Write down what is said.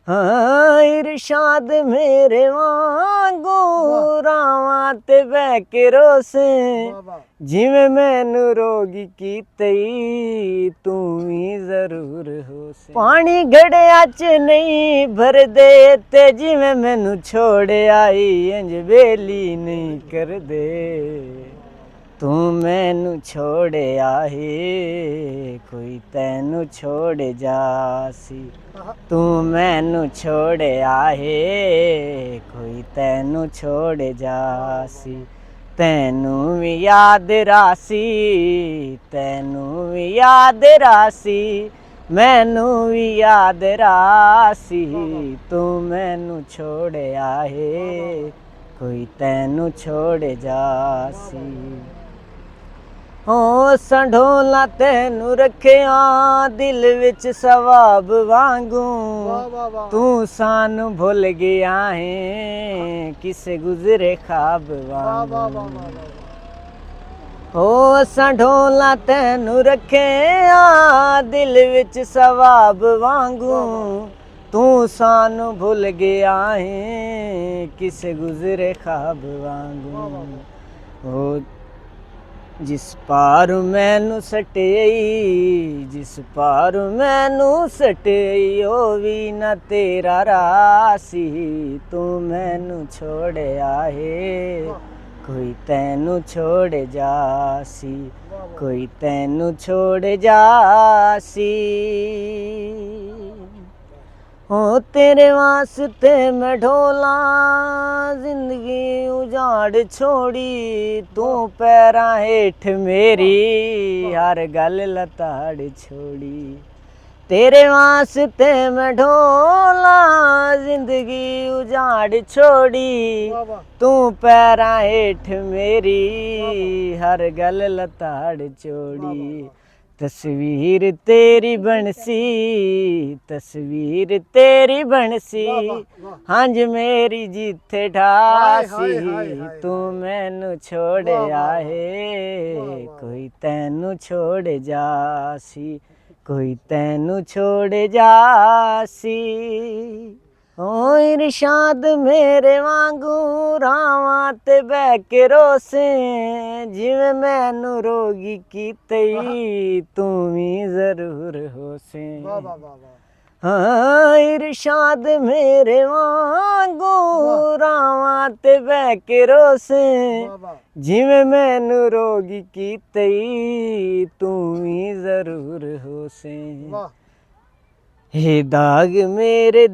हाँ इरशाद मेरे वांगू रावां ते बह के रोसे जिवें मैनू रोगी कीती तू भी जरूर होसे। पानी घड़िया च नहीं भर दे ते जिवें मैनू छोड़ आई इंज बेली नहीं कर दे। तू मैनू छोड़िया है कोई तैनू छोड़ जासी। तू मैनू छोड़िया है कोई तैनू छोड़ जासी। तैनू भी याद रासी तैनू भी याद रासी मैनू भी याद रासी। तू मैनू छोड़िया है कोई तैनू छोड़ जासी। हो संढोला तैनू रखिया दिल विच सवाब वांगू तू सानू भुल गया है किसे गुजरे ख्वाब वांगू। हो संढोला तैनू रखिया दिल विच सवाब वांगू तू सानू भुल गया है किसे गुजरे ख्वाब वांगू। हो जिस पार मैनू सटई जिस पार मैनू सटई ओ भी ना तेरा रासी। तू मैनू छोड़िया है कोई तैनू छोड़ जासी। कोई तैनू छोड़ जासी। हो तेरे वास्ते मैं ढोला जिंदगी उजाड़ छोड़ी तू पैरां हेठ मेरी हर गल लताड़ छोड़ी। तेरे वास्ते मैं ढोला जिंदगी उजाड़ छोड़ी तू पैरां हेठ मेरी हर गल लताड़ छोड़ी। तस्वीर तेरी बनसी तस्वीर तेरी बनसी हंज मेरी जिथे ढासी। तू मैनू छोड़िया है कोई तैनू छोड़ जासी। कोई तैनू छोड़ जासी। ओ इरशाद मेरे वांगू रावां ते बह के रोसे जिवें मैनू रोगी कीती तू भी जरूर होसे। हाँ इरशाद मेरे वांगू रावां ते बह के रोसे जिवें मैनू रोगी कीती तू भी जरूर होसे। हे दाग मेरे